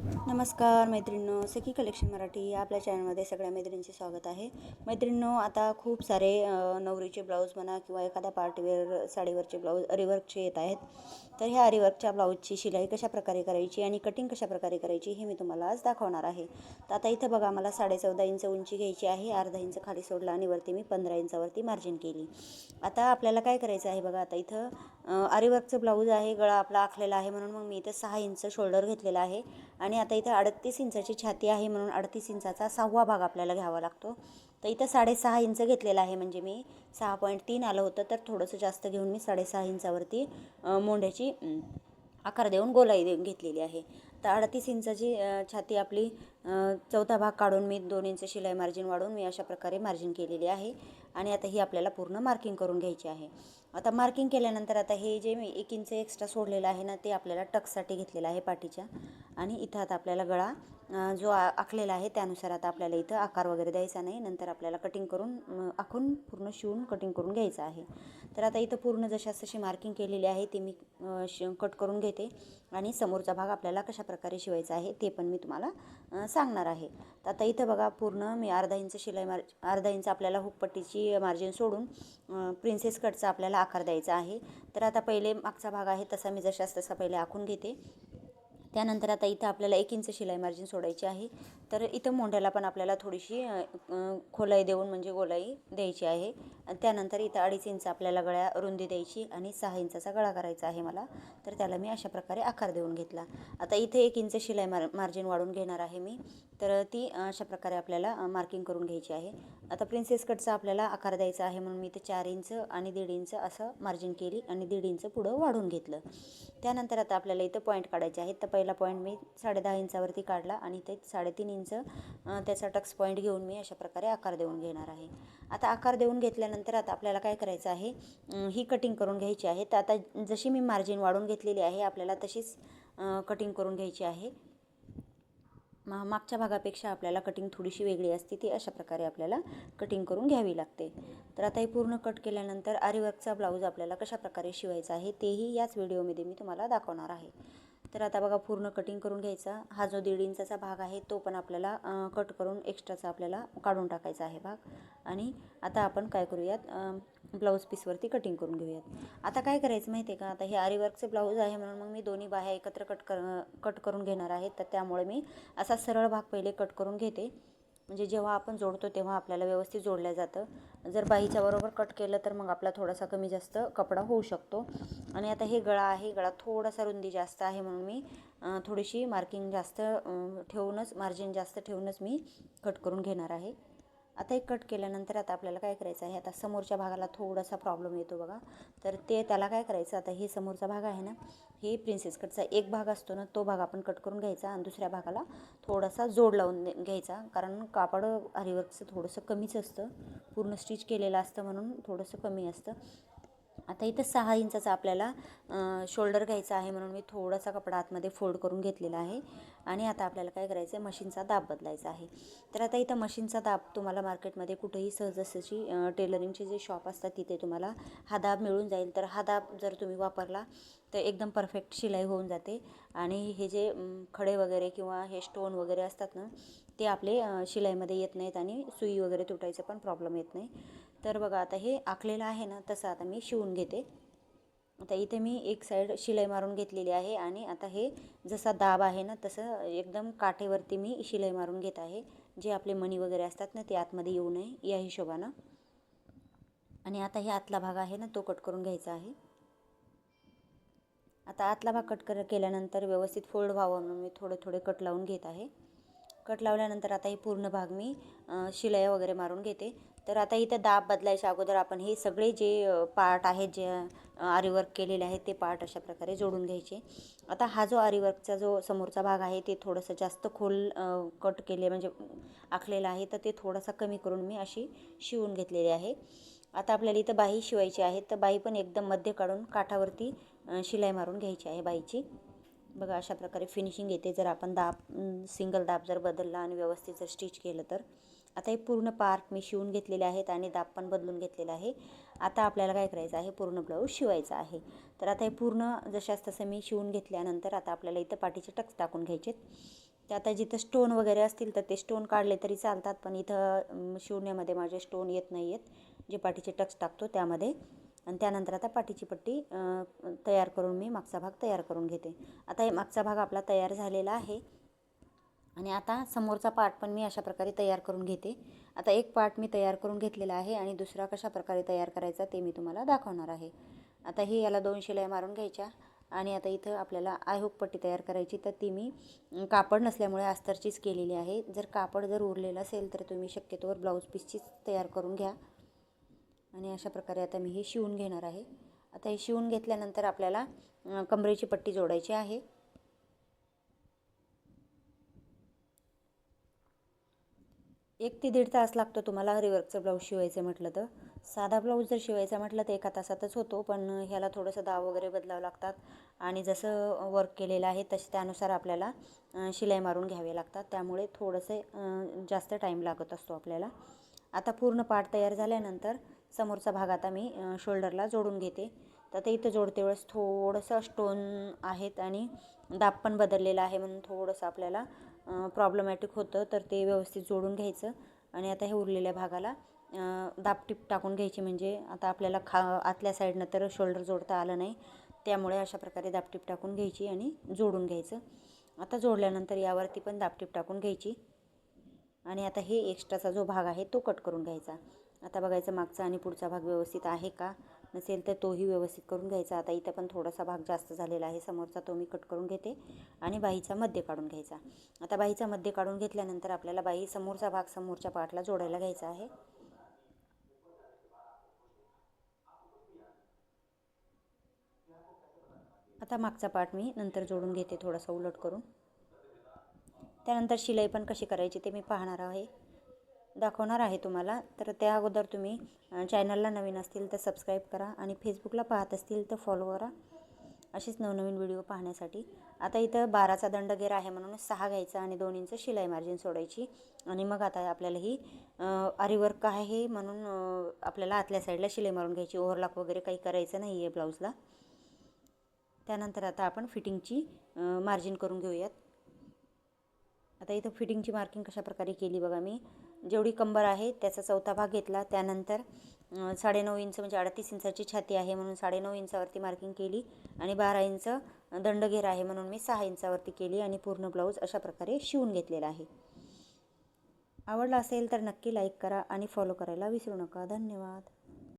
नमस्कार मैत्रिणींनो, सखी कलेक्शन मराठी आपल्या चॅनलमध्ये सगळ्या मैत्रिणींचे स्वागत आहे. मैत्रिणींनो, आता खूप सारे नवरीचे ब्लाऊज म्हणा किंवा एखाद्या पार्टीवेअर साडीवरचे ब्लाऊज अरिवर्कचे येत आहेत. तर ह्या अरिवर्कच्या ब्लाऊजची शिलाई कशा प्रकारे करायची आणि कटिंग कशा प्रकारे करायची हे मी तुम्हाला आज दाखवणार आहे. तर आता इथं बघा, मला 14.5 इंच उंची घ्यायची आहे. अर्धा इंच खाली सोडला आणि वरती मी 15 इंचावरती मार्जिन केली. आता आपल्याला काय करायचं आहे बघा, आता इथं अरिवर्कचं ब्लाऊज आहे, गळा आपला आखलेला आहे म्हणून मग मी इथं 6 इंच शोल्डर घेतलेला आहे. आणि आता इथं 38 इंचाची छाती आहे म्हणून 38 इंचाचा 6वा भाग आपल्याला घ्यावा लागतो. तर इथं 6.5 इंच घेतलेला आहे, म्हणजे मी 6.3 आलं होतं, तर थोडंसं जास्त घेऊन मी 6.5 इंचावरती मोंढ्याची आकार देऊन गोलाई घेतलेली आहे. तर 38 इंचाची छाती आपली चौथा भाग काढून मी 2 इंच शिलाई मार्जिन वाढवून मी अशा प्रकारे मार्जिन केलेली आहे. आणि आता ही आपल्याला पूर्ण मार्किंग करून घ्यायची आहे. आता मार्किंग केल्यानंतर आता हे जे मी 1 इंच एक्स्ट्रा सोडलेलं आहे ना, ते आपल्याला टक्ससाठी घेतलेलं आहे पाठीच्या. आणि इथं आता आपल्याला गळा जो आखलेला आहे त्यानुसार आता आपल्याला इथं आकार वगैरे द्यायचा नाही. नंतर आपल्याला कटिंग करून आखून पूर्ण शिवून कटिंग करून घ्यायचं आहे. तर आता इथं पूर्ण जशी मार्किंग केलेली आहे ती मी कट करून घेते. आणि समोरचा भाग आपल्याला कशा प्रकारे शिवायचा आहे ते पण मी तुम्हाला सांगणार आहे. तर आता इथं बघा, पूर्ण मी अर्धा इंच अर्धा इंच आपल्याला हुकपट्टीची मार्जिन सोडून प्रिन्सेस कटचा आपल्याला आकार द्यायचा आहे. तर आता पहिले मागचा भाग आहे तसा मी तसा पहिले आखून घेते. त्यानंतर आता इथं आपल्याला 1 इंच शिलाई मार्जिन सोडायची आहे. तर इथं मोंढ्याला पण आपल्याला थोडीशी खोलाई देऊन म्हणजे गोलाई द्यायची आहे. आणि त्यानंतर इथं 2.5 इंच आपल्याला गळ्या रुंदी द्यायची आणि 6 इंचाचा गळा करायचा आहे मला. तर त्याला मी अशा प्रकारे आकार देऊन घेतला. आता इथे 1 इंच शिलाई मार्जिन वाढून घेणार आहे मी. तर ती अशा प्रकारे आपल्याला मार्किंग करून घ्यायची आहे. आता प्रिन्सेस कटचा आपल्याला आकार द्यायचा आहे म्हणून मी इथे 4 इंच आणि 1.5 इंच असं मार्जिन केली आणि 1.5 इंच पुढं वाढून घेतलं. त्यानंतर आता आपल्याला इथं पॉईंट काढायचे आहेत. तर पहिला पॉईंट मी 10.5 इंचावरती काढला आणि ते 3.5 इंच त्याचा टक्स पॉईंट घेऊन मी अशा प्रकारे आकार देऊन घेणार आहे. आता आकार देऊन घेतल्यानंतर आता आपल्याला काय करायचं आहे, ही कटिंग करून घ्यायची आहे. तर आता जशी मी मार्जिन वाढून घेतलेली आहे आपल्याला तशीच कटिंग करून घ्यायची आहे. मागच्या भागापेक्षा आपल्याला कटिंग थोडीशी वेगळी असते, ती अशा प्रकारे आपल्याला कटिंग करून घ्यावी लागते. तर आता हे पूर्ण कट केल्यानंतर आरीवर्कचा ब्लाऊज आपल्याला कशा प्रकारे शिवायचा आहे तेही याच व्हिडिओमध्ये मी तुम्हाला दाखवणार आहे. तर आता बघा, पूर्ण कटिंग करून घ्यायचा. हा जो 1.5 इंचाचा भाग आहे तो पण आपल्याला कट करून एक्स्ट्राचा आपल्याला काढून टाकायचा आहे भाग. आणि आता आपण काय करूयात, ब्लाऊज पीसवरती कटिंग करून घेऊयात. आता काय करायचं माहिती आहे का, आता हे आरीवर्कचे ब्लाऊज आहे म्हणून मग मी दोन्ही बाह्या एकत्र कट करून घेणार आहे. तर त्यामुळे मी असा सरळ भाग पहिले कट करून घेते, म्हणजे जेव्हा आपण जोडतो तेव्हा आपल्याला व्यवस्थित जोडलं जातं. जर बाहीच्या बरोबर कट केलं तर मग आपला थोडासा कमी जास्त कपडा होऊ शकतो. आणि आता हे गळा आहे, गळा थोडासा रुंदी जास्त आहे म्हणून मी थोडीशी मार्किंग जास्त ठेवूनच, मार्जिन जास्त ठेवूनच मी कट करून घेणार आहे. आता एक कट केल्यानंतर आता आपल्याला काय करायचं आहे, आता समोरच्या भागाला थोडासा प्रॉब्लेम येतो बघा. तर त्याला काय करायचं, आता हे समोरचा भाग आहे ना, हे प्रिन्सेस कटचा एक भाग असतो ना, तो भाग आपण कट करून घ्यायचा आणि दुसऱ्या भागाला थोडासा जोड लावून घ्यायचा. कारण कापड आरीवर्कचं थोडंसं कमीच असतं, पूर्ण स्टिच केलेलं असतं म्हणून थोडंसं कमी असतं. आता इथं 6 इंचाचा आपल्याला शोल्डर घ्यायचा आहे म्हणून मी थोडासा कपडा आतमध्ये फोल्ड करून घेतलेला आहे. आणि आता आपल्याला काय करायचं आहे, मशीनचा दाब बदलायचा आहे. तर आता इथं मशीनचा दाब तुम्हाला मार्केटमध्ये कुठेही सहजासहजी टेलरिंगचे जे शॉप असतात तिथे तुम्हाला हा दाब मिळून जाईल. तर हा दाब जर तुम्ही वापरला तर एकदम परफेक्ट शिलाई होऊन जाते. आणि हे जे खडे वगैरे किंवा हे स्टोन वगैरे असतात ना, ते आपले शिलाईमध्ये येत नाहीत आणि सुई वगैरे तुटायचा पण प्रॉब्लेम येत नाही. तर बघा, आता हे आखलेलं आहे ना, तसं आता मी शिवून घेते. आता इथे मी एक साईड शिलाई मारून घेतलेली आहे आणि आता हे जसा दाब आहे ना तसं एकदम काठेवरती मी शिलाई मारून घेत आहे, जे आपले मणी वगैरे असतात ना ते आतमध्ये येऊ नये या हिशोबानं. आणि आता हे आतला भाग आहे ना तो कट करून घ्यायचा आहे. आता आतला भाग केल्यानंतर व्यवस्थित फोल्ड व्हावं म्हणून मी थोडे थोडे कट लावून घेत आहे. कट लावल्यानंतर आता हे पूर्ण भाग मी शिलाई वगैरे मारून घेते. तर आता इथं दाब बदलायच्या अगोदर आपण हे सगळे जे पार्ट आहेत, जे आरीवर्क केलेले आहेत ते पार्ट अशा प्रकारे जोडून घ्यायचे. आता हा जो आरीवर्कचा जो समोरचा भाग आहे ते थोडंसं जास्त खोल कट केले म्हणजे आखलेला आहे, तर ते थोडासा कमी करून मी अशी शिवून घेतलेली आहे. आता आपल्याला इथं बाही शिवायची आहे, तर बाही पण एकदम मध्य काढून काठावरती शिलाई मारून घ्यायची आहे बाईची. बघा, अशा प्रकारे फिनिशिंग येते जर आपण सिंगल दाब जर बदलला आणि व्यवस्थित जर स्टिच केलं तर. आता हे पूर्ण पार्ट मी शिवून घेतलेले आहेत आणि दाब पण बदलून घेतलेला आहे. आता आपल्याला काय करायचं आहे, पूर्ण ब्लाऊज शिवायचा आहे. तर आता हे पूर्ण जशास तसं मी शिवून घेतल्यानंतर आता आपल्याला इथं पाठीचे टक्स टाकून घ्यायचे. ते आता जिथं स्टोन वगैरे असतील तर ते स्टोन काढले तरी चालतात, पण इथं शिवण्यामध्ये माझे स्टोन येत नाही आहेत, जे पाठीचे टक्स टाकतो त्यामध्ये. आणि त्यानंतर आता पाठीची पट्टी तयार करून मी मागचा भाग तयार करून घेते. आता हे मागचा भाग आपला तयार झालेला आहे. आणि आता समोरचा पार्ट पण मी अशा प्रकारे तयार करून घेते. आता एक पार्ट मी तयार करून घेतलेला आहे आणि दुसरा कशा प्रकारे तयार करायचा ते मी तुम्हाला दाखवणार आहे. आता ही याला 2 शिलाई मारून घ्यायच्या. आणि आता इथं आपल्याला आयहुक पट्टी तयार करायची, तर ती मी कापड नसल्यामुळे अस्तरचीच केलेली आहे. जर कापड जर उरलेलं असेल तर तुम्ही शक्यतोवर ब्लाऊज पीसचीच तयार करून घ्या. आणि अशा प्रकारे आता मी हे शिवून घेणार आहे. आता हे शिवून घेतल्यानंतर आपल्याला कमरेची पट्टी जोडायची आहे. 1 ते 1.5 तास लागतो तुम्हाला रिवर्कचं ब्लाऊज शिवायचं म्हटलं तर. साधा ब्लाऊज जर शिवायचा म्हटलं तर 1 तासातच होतो, पण ह्याला थोडंसं दाव वगैरे बदलावं लागतात. आणि जसं वर्क केलेलं आहे तसे त्यानुसार आपल्याला शिलाई मारून घ्यावे लागतात, त्यामुळे थोडंसं जास्त टाईम लागत असतो आपल्याला. आता पूर्ण पार्ट तयार झाल्यानंतर समोरचा भाग आता मी शोल्डरला जोडून घेते. तर ते इथं जोडते वेळेस थोडंसं स्टोन आहेत आणि दाब पण बदललेला आहे, म्हणून थोडंसं आपल्याला प्रॉब्लेमॅटिक होतं, तर ते व्यवस्थित जोडून घ्यायचं. आणि आता हे उरलेल्या भागाला दाबटीप टाकून घ्यायची, म्हणजे आता आपल्याला आतल्या साईडनं तर शोल्डर जोडता आलं नाही, त्यामुळे अशा प्रकारे दाबटीप टाकून घ्यायची आणि जोडून घ्यायचं. आता जोडल्यानंतर यावरती पण दाबटीप टाकून घ्यायची. आणि आता हे एक्स्ट्राचा जो भाग आहे तो कट करून घ्यायचा. आता बघायचं मागचा आणि पुढचा भाग व्यवस्थित आहे का, नसेल तर तोही व्यवस्थित करून घ्यायचा. आता इथं पण थोडासा भाग जास्त झालेला आहे समोरचा, तो मी कट करून घेते. आणि बाहीचा मध्य काढून घ्यायचा. आता बाहीचा मध्य काढून घेतल्यानंतर आपल्याला बाही समोरचा भाग समोरच्या पार्टला जोडायला घ्यायचा आहे. आता मागचा पार्ट मी नंतर जोडून घेते थोडासा उलट करून. त्यानंतर शिलाई पण कशी करायची ते मी दाखवणार आहे तुम्हाला. तर त्या अगोदर तुम्ही चॅनलला नवीन असतील तर सबस्क्राईब करा आणि फेसबुकला पाहत असतील तर फॉलो करा, असेच नवनवीन व्हिडिओ पाहण्यासाठी. आता इथं 12चा दंडगेर आहे म्हणून 6 घ्यायचा आणि 2 इंच शिलाई मार्जिन सोडायची. आणि मग आता आपल्याला ही आरीवर्क आहे म्हणून आपल्याला आतल्या साईडला शिलाई मारून घ्यायची. ओव्हरलॉक वगैरे काही करायचं नाही आहे ब्लाऊजला. त्यानंतर आता आपण फिटिंगची मार्जिन करून घेऊयात. आता इथं फिटिंगची मार्किंग कशा प्रकारे केली बघा. मी जेवढी कंबर आहे त्याचा 4था भाग घेतला. त्यानंतर 9.5 इंच म्हणजे 38 इंचाची छाती आहे म्हणून 9.5 इंचावरती मार्किंग केली. आणि 12 इंच दंडघेर आहे म्हणून मी 6 इंचावरती केली. आणि पूर्ण ब्लाऊज अशा प्रकारे शिवून घेतलेला आहे. आवडला असेल तर नक्की लाईक करा आणि फॉलो करायला विसरू नका. धन्यवाद.